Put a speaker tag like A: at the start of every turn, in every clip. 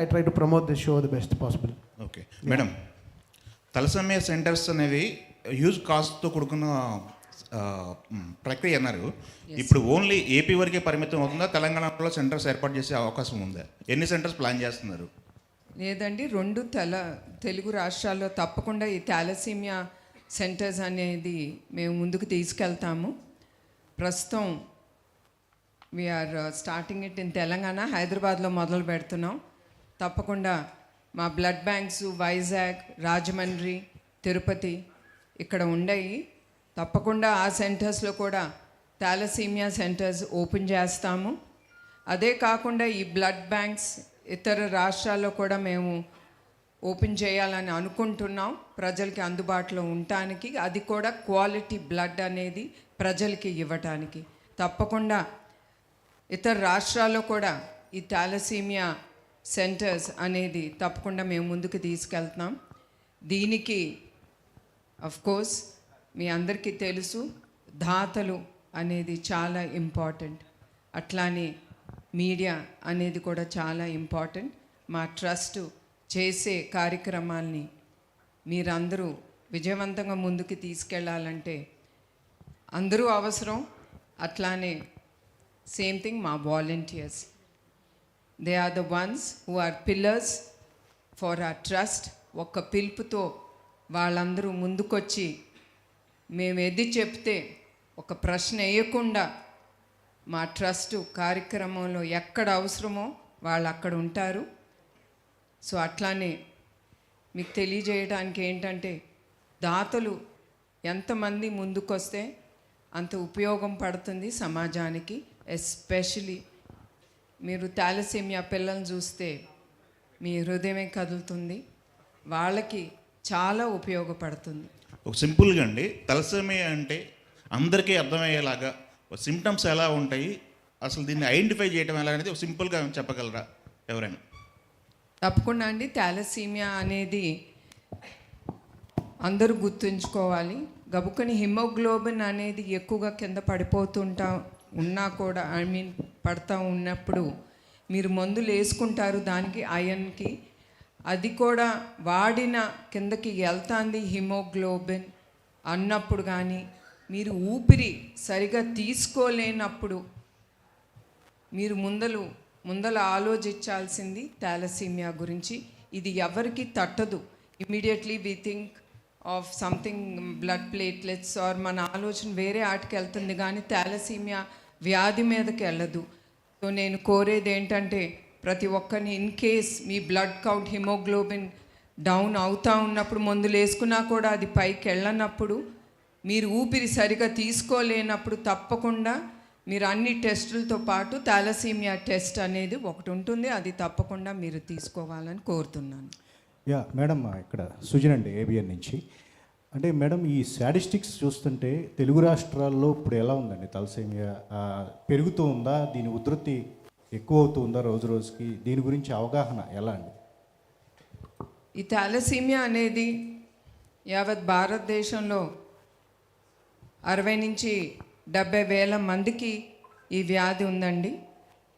A: I try to promote this show the best possible.
B: Okay madam, thalassemia centres అనేవి huge కాస్ట్తో కూడుకున్న ప్రక్రియ అన్నారు. ఇప్పుడు ఓన్లీ ఏపీ వరకే పరిమితం అవుతుందా? తెలంగాణలో సెంటర్స్ ఏర్పాటు చేసే అవకాశం ఉందా? ఎన్ని సెంటర్స్ ప్లాన్ చేస్తున్నారు?
C: లేదండి, రెండు తెలుగు రాష్ట్రాల్లో తప్పకుండా ఈ థాలసీమియా సెంటర్స్ అనేది మేము ముందుకు తీసుకెళ్తాము. ప్రస్తుతం we are starting it in Telangana, హైదరాబాద్లో మొదలు పెడుతున్నాం. తప్పకుండా మా బ్లడ్ బ్యాంక్స్ వైజాగ్, రాజమండ్రి, తిరుపతి ఇక్కడ ఉండయి. తప్పకుండా ఆ సెంటర్స్లో కూడా థాలసీమియా సెంటర్స్ ఓపెన్ చేస్తాము. అదే కాకుండా ఈ బ్లడ్ బ్యాంక్స్ ఇతర రాష్ట్రాల్లో కూడా మేము ఓపెన్ చేయాలని అనుకుంటున్నాం, ప్రజలకి అందుబాటులో ఉండటానికి. అది కూడా క్వాలిటీ బ్లడ్ అనేది ప్రజలకి ఇవ్వటానికి. తప్పకుండా ఇతర రాష్ట్రాల్లో కూడా ఈ థాలసీమియా సెంటర్స్ అనేది తప్పకుండా మేము ముందుకు తీసుకెళ్తున్నాం. దీనికి కోర్స్ మీ అందరికీ తెలుసు, దాతలు అనేది చాలా ఇంపార్టెంట్. అట్లానే మీడియా అనేది కూడా చాలా ఇంపార్టెంట్. మా ట్రస్ట్ చేసే కార్యక్రమాల్ని మీరందరూ విజయవంతంగా ముందుకు తీసుకెళ్ళాలంటే అందరూ అవసరం. అట్లానే సేమ్ థింగ్ మా volunteers, they are the ones who are pillars for our trust. ఒక్క పిలుపుతో వాళ్ళందరూ ముందుకొచ్చి మేము ఎది చెప్తే ఒక ప్రశ్న వేయకుండా మా ట్రస్ట్ కార్యక్రమంలో ఎక్కడ అవసరమో వాళ్ళు అక్కడ ఉంటారు. సో అట్లానే మీకు తెలియజేయడానికి ఏంటంటే, దాతలు ఎంతమంది ముందుకొస్తే అంత ఉపయోగం పడుతుంది సమాజానికి. ఎస్పెషలీ మీరు థాలసీమియా పిల్లల్ని చూస్తే మీ హృదయమే కదులుతుంది, వాళ్ళకి చాలా ఉపయోగపడుతుంది.
B: ఒక సింపుల్గా అండి, తలసమయ అంటే అందరికీ అర్థమయ్యేలాగా సిమ్టమ్స్ ఎలా ఉంటాయి, అసలు దీన్ని ఐడెంటిఫై చేయడం ఎలా అనేది ఒక సింపుల్గా చెప్పగలరా ఎవరైనా?
C: తప్పకుండా అండి. థాలసీమియా అనేది అందరూ గుర్తుంచుకోవాలి. గబుక్కని హిమోగ్లోబిన్ అనేది ఎక్కువగా కింద ఉన్నా కూడా పడతా ఉన్నప్పుడు మీరు మందులు వేసుకుంటారు దానికి, ఐరన్కి. అది కూడా వాడిన కిందకి వెళ్తుంది హిమోగ్లోబిన్ అన్నప్పుడు, కానీ మీరు ఊపిరి సరిగా తీసుకోలేనప్పుడు మీరు ముందల ఆలోచించాల్సింది థాలసీమియా గురించి. ఇది ఎవరికి తట్టదు. Immediately we think of something blood platelets or మన ఆలోచన వేరే ఆటకి వెళ్తుంది, కానీ థాలసీమియా వ్యాధి మీదకి వెళ్ళదు. సో నేను కోరేది ఏంటంటే, ప్రతి ఒక్కరిని in case me blood count haemoglobin down అవుతూ ఉన్నప్పుడు మందులు వేసుకున్నా కూడా అది పైకి వెళ్ళనప్పుడు, మీరు ఊపిరి సరిగా తీసుకోలేనప్పుడు తప్పకుండా మీరు అన్ని టెస్టులతో పాటు థాలసీమియా టెస్ట్ అనేది ఒకటి ఉంటుంది, అది తప్పకుండా మీరు తీసుకోవాలని కోరుతున్నాను.
D: యా మేడం, ఇక్కడ సుజన్ అండి, ఏబిఎన్ నుంచి. అంటే మేడం, ఈ స్టాటిస్టిక్స్ చూస్తుంటే తెలుగు రాష్ట్రాల్లో ఇప్పుడు ఎలా ఉందండి? తలసేమియా పెరుగుతూ ఉందా? దీని ఉధృతి ఎక్కువ అవుతూ ఉందా రోజు రోజుకి? దీని గురించి అవగాహన ఎలా అండి?
C: ఈ థాలసీమియా అనేది యావత్ భారతదేశంలో 60 నుంచి 70 వేల మందికి ఈ వ్యాధి ఉందండి.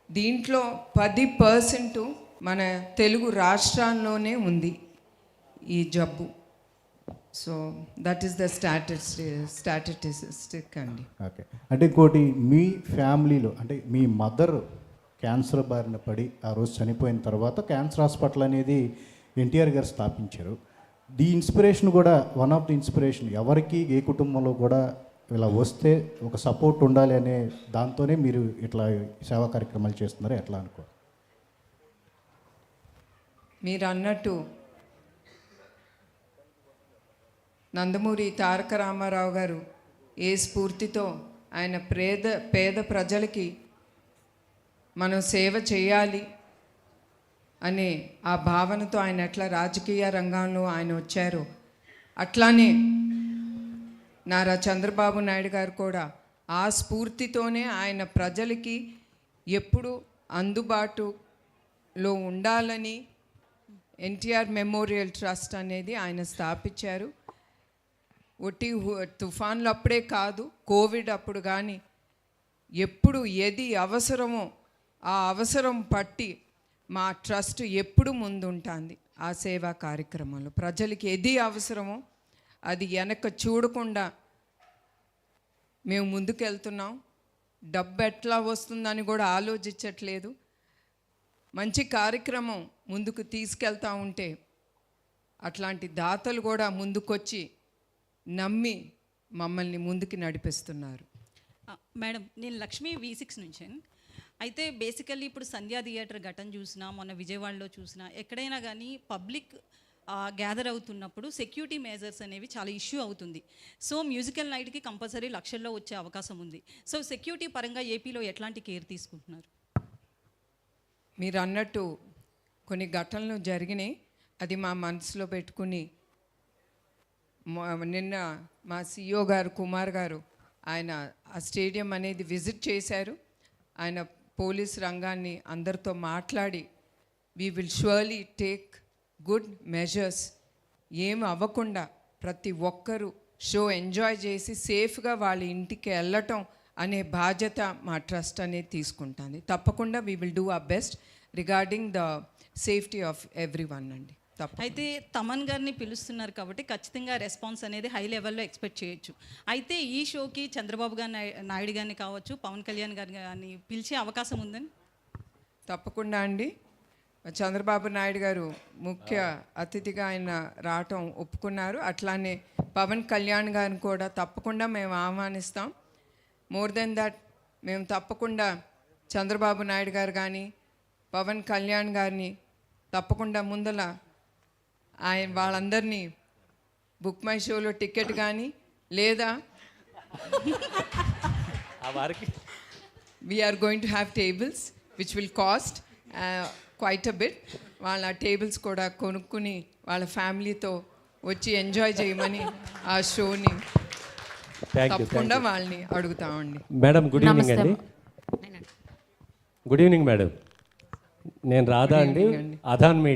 C: దీంట్లో 10% మన తెలుగు రాష్ట్రాల్లోనే ఉంది ఈ జబ్బు. So that is the statistic అండి.
D: ఓకే. అంటే ఇంకోటి, మీ ఫ్యామిలీలో అంటే మీ మదర్ క్యాన్సర్ బారిన పడి ఆ రోజు చనిపోయిన తర్వాత క్యాన్సర్ హాస్పిటల్ అనేది ఎన్టీఆర్ గారు స్థాపించారు. ది ఇన్స్పిరేషన్ కూడా, వన్ ఆఫ్ ది ఇన్స్పిరేషన్, ఎవరికి ఏ కుటుంబంలో కూడా ఇలా వస్తే ఒక సపోర్ట్ ఉండాలి అనే దాంతోనే మీరు ఇట్లా సేవా కార్యక్రమాలు చేస్తున్నారో ఎట్లా అనుకో?
C: మీరు అన్నట్టు నందమూరి తారక రామారావు గారు ఏ స్ఫూర్తితో ఆయన పేద ప్రజలకి మనం సేవ చేయాలి అనే ఆ భావనతో ఆయన ఎట్లా రాజకీయ రంగంలో ఆయన వచ్చారో, అట్లానే నారా చంద్రబాబు నాయుడు గారు కూడా ఆ స్ఫూర్తితోనే ఆయన ప్రజలకి ఎప్పుడు అందుబాటులో ఉండాలని ఎన్టీఆర్ మెమోరియల్ ట్రస్ట్ అనేది ఆయన స్థాపించారు. ఒట్టి తుఫాన్లు అప్పుడే కాదు, కోవిడ్ అప్పుడు కానీ ఎప్పుడు ఏది అవసరమో ఆ అవసరం పట్టి మా ట్రస్ట్ ఎప్పుడు ముందుంటుంది ఆ సేవా కార్యక్రమంలో. ప్రజలకి ఏది అవసరమో అది వెనక చూడకుండా మేము ముందుకెళ్తున్నాం. డబ్బు ఎట్లా వస్తుందని కూడా ఆలోచించట్లేదు. మంచి కార్యక్రమం ముందుకు తీసుకెళ్తా ఉంటే అట్లాంటి దాతలు కూడా ముందుకొచ్చి నమ్మి మమ్మల్ని ముందుకు నడిపిస్తున్నారు.
E: మేడం, నేను లక్ష్మీ V6 నుంచి. అయితే బేసికల్లీ ఇప్పుడు సంధ్యా థియేటర్ ఘటన చూసినా, మొన్న విజయవాడలో చూసినా, ఎక్కడైనా కానీ పబ్లిక్ గ్యాదర్ అవుతున్నప్పుడు సెక్యూరిటీ మెజర్స్ అనేవి చాలా ఇష్యూ అవుతుంది. సో మ్యూజికల్ నైట్కి కంపల్సరీ లక్షల్లో వచ్చే అవకాశం ఉంది. సో సెక్యూరిటీ పరంగా ఏపీలో ఎట్లాంటి కేర్ తీసుకుంటున్నారు?
C: మీరు అన్నట్టు కొన్ని ఘటనలు జరిగినాయి. అది మా మనసులో పెట్టుకుని నిన్న మా CEO గారు కుమార్ గారు ఆయన ఆ స్టేడియం అనేది విజిట్ చేశారు. ఆయన పోలీస్ రంగాన్ని అందరితో మాట్లాడి we will surely take good measures. ఏం అవ్వకుండా ప్రతి ఒక్కరూ షో ఎంజాయ్ చేసి సేఫ్గా వాళ్ళ ఇంటికి వెళ్ళటం అనే బాధ్యత మా ట్రస్ట్ అనేది తీసుకుంటుంది. తప్పకుండా we will do our best regarding the safety of every one అండి.
E: అయితే తమన్ గారిని పిలుస్తున్నారు కాబట్టి ఖచ్చితంగా రెస్పాన్స్ అనేది హై లెవెల్లో ఎక్స్పెక్ట్ చేయొచ్చు. అయితే ఈ షోకి చంద్రబాబు గారు నాయుడు గారిని కావచ్చు, పవన్ కళ్యాణ్ గారిని కానీ పిలిచే అవకాశం ఉందని?
C: తప్పకుండా అండి. చంద్రబాబు నాయుడు గారు ముఖ్య అతిథిగా ఆయన రావటం ఒప్పుకున్నారు. అట్లానే పవన్ కళ్యాణ్ గారిని కూడా తప్పకుండా మేము ఆహ్వానిస్తాం. మోర్ దెన్ దట్ మేము తప్పకుండా చంద్రబాబు నాయుడు గారు కానీ పవన్ కళ్యాణ్ గారిని తప్పకుండా ముందల ఆయన వాళ్ళందరినీ బుక్ మై షోలో టికెట్ కానీ లేదా we are going to have tables which will cost quite a bit. వాళ్ళ టేబుల్స్ కూడా కొనుక్కుని వాళ్ళ ఫ్యామిలీతో వచ్చి ఎంజాయ్ చేయమని ఆ షోని తప్పకుండా వాళ్ళని అడుగుతామండి.
F: మేడం గుడ్ ఈవినింగ్ అండి. Good evening madam. నేను రాధా అండి, అధాన్ మీడియా.